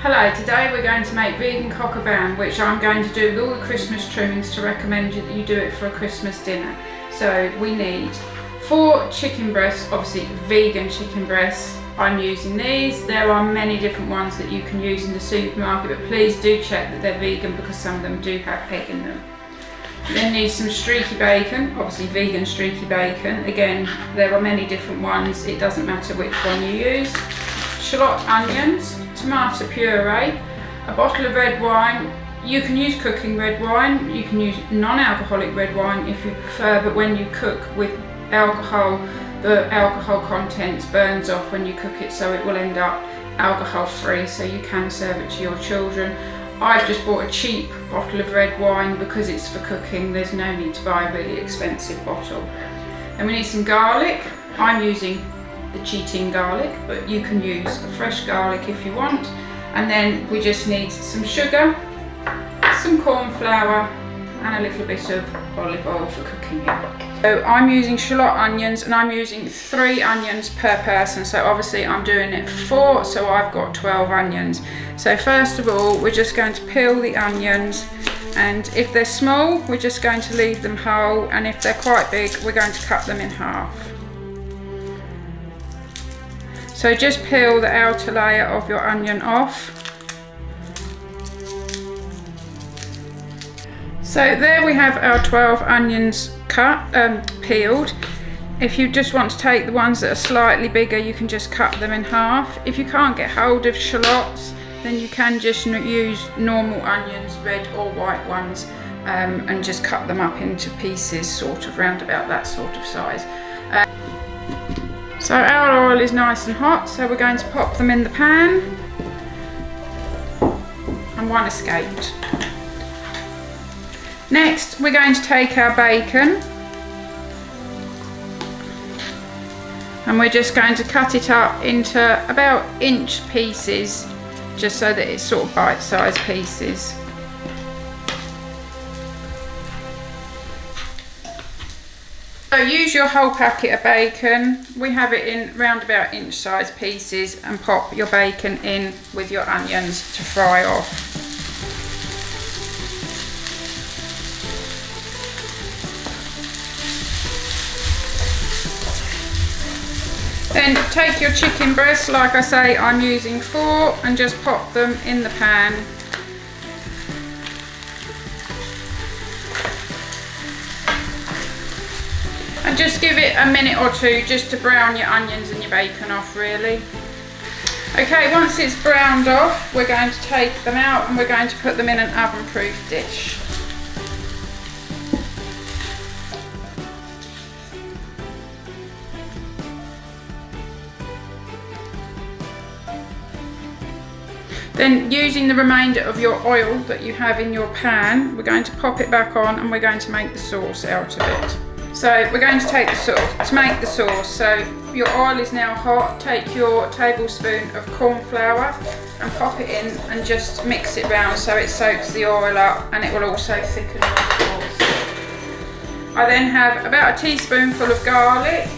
Hello, today we're going to make vegan coq au vin, which I'm going to do with all the Christmas trimmings to recommend that you do it for a Christmas dinner. So we need 4 chicken breasts, obviously vegan chicken breasts. I'm using these. There are many different ones that you can use in the supermarket, but please do check that they're vegan because some of them do have egg in them. Then need some streaky bacon, obviously vegan streaky bacon. Again, there are many different ones, it doesn't matter which one you use. Shallot onions, tomato puree, a bottle of red wine. You can use cooking red wine, you can use non-alcoholic red wine if you prefer, but when you cook with alcohol, the alcohol content burns off when you cook it, so it will end up alcohol free, so you can serve it to your children. I've just bought a cheap bottle of red wine because it's for cooking. There's no need to buy a really expensive bottle. And we need some garlic. I'm using the cheating garlic, but you can use a fresh garlic if you want. And then we just need some sugar, some corn flour, and a little bit of olive oil for cooking it. So I'm using shallot onions, and I'm using 3 onions per person. So obviously I'm doing it for 4, so I've got 12 onions. So first of all, we're just going to peel the onions, and if they're small, we're just going to leave them whole, and if they're quite big, we're going to cut them in half. So just peel the outer layer of your onion off. So there we have our 12 onions peeled. If you just want to take the ones that are slightly bigger, you can just cut them in half. If you can't get hold of shallots, then you can just use normal onions, red or white ones, and just cut them up into pieces, sort of round about that sort of size. So our oil is nice and hot, so we're going to pop them in the pan, and one escaped. Next, we're going to take our bacon, and we're just going to cut it up into about inch pieces, just so that it's sort of bite-sized pieces. So use your whole packet of bacon. We have it in round about inch-sized pieces, and pop your bacon in with your onions to fry off. Then take your chicken breasts, like I say, I'm using 4, and just pop them in the pan. And just give it a minute or 2 just to brown your onions and your bacon off, really. Okay, once it's browned off, we're going to take them out, and we're going to put them in an oven-proof dish. Then, using the remainder of your oil that you have in your pan, we're going to pop it back on, and we're going to make the sauce out of it. So we're going to take the sauce, to make the sauce. So your oil is now hot. Take your tablespoon of corn flour and pop it in, and just mix it round so it soaks the oil up, and it will also thicken your sauce. I then have about a teaspoonful of garlic.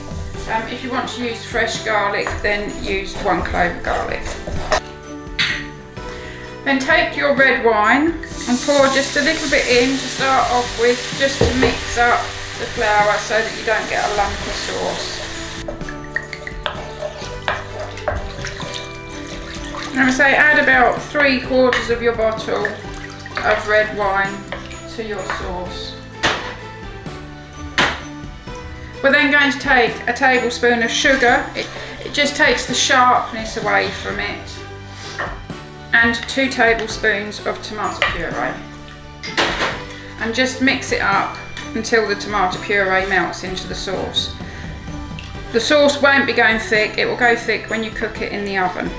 If you want to use fresh garlic, then use 1 clove of garlic. Then take your red wine and pour just a little bit in to start off with, just to mix up the flour so that you don't get a lump of sauce. And I say add about 3/4 of your bottle of red wine to your sauce. We're then going to take a tablespoon of sugar. It just takes the sharpness away from it. And 2 tablespoons of tomato puree, and just mix it up until the tomato puree melts into the sauce. The sauce won't be going thick, it will go thick when you cook it in the oven.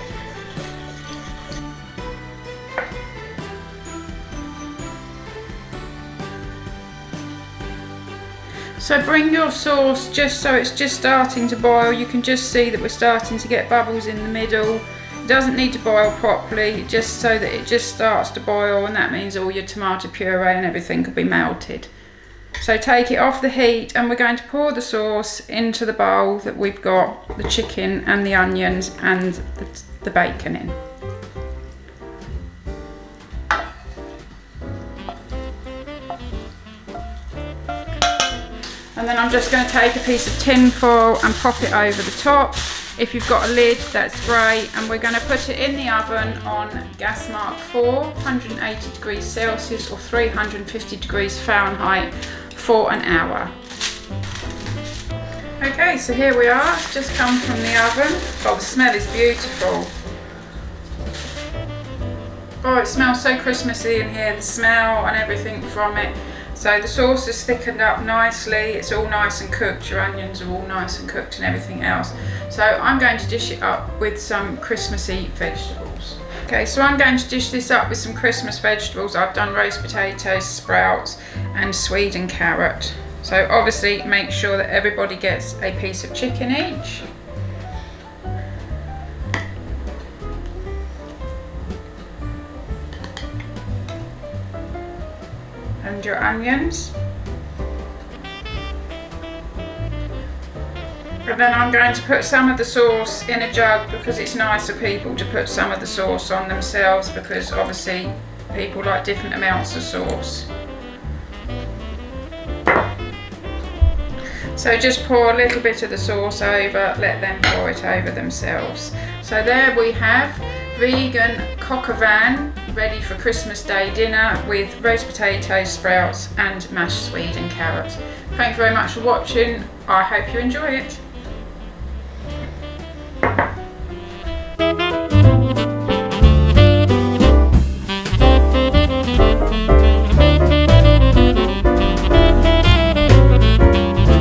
So bring your sauce just so it's just starting to boil. You can just see that we're starting to get bubbles in the middle. It doesn't need to boil properly, just so that it just starts to boil, and that means all your tomato puree and everything could be melted. So take it off the heat, and we're going to pour the sauce into the bowl that we've got the chicken and the onions and the bacon in. And then I'm just going to take a piece of tin foil and pop it over the top. If you've got a lid, that's great. And we're going to put it in the oven on gas mark 4, 180 degrees Celsius or 350 degrees Fahrenheit for an hour. Okay, so here we are. It's just come from the oven. Oh, the smell is beautiful. Oh, it smells so Christmassy in here, the smell and everything from it. So the sauce is thickened up nicely, it's all nice and cooked, your onions are all nice and cooked and everything else. So I'm going to dish it up with some Christmassy vegetables. Okay, so I'm going to dish this up with some Christmas vegetables. I've done roast potatoes, sprouts and Sweden carrot. So obviously make sure that everybody gets a piece of chicken each. And your onions. And then I'm going to put some of the sauce in a jug because it's nice for people to put some of the sauce on themselves because obviously people like different amounts of sauce. So just pour a little bit of the sauce over, let them pour it over themselves. So there we have vegan coq au vin ready for Christmas Day dinner with roast potatoes, sprouts and mashed Sweden carrots. Thank you very much for watching. I hope you enjoy it.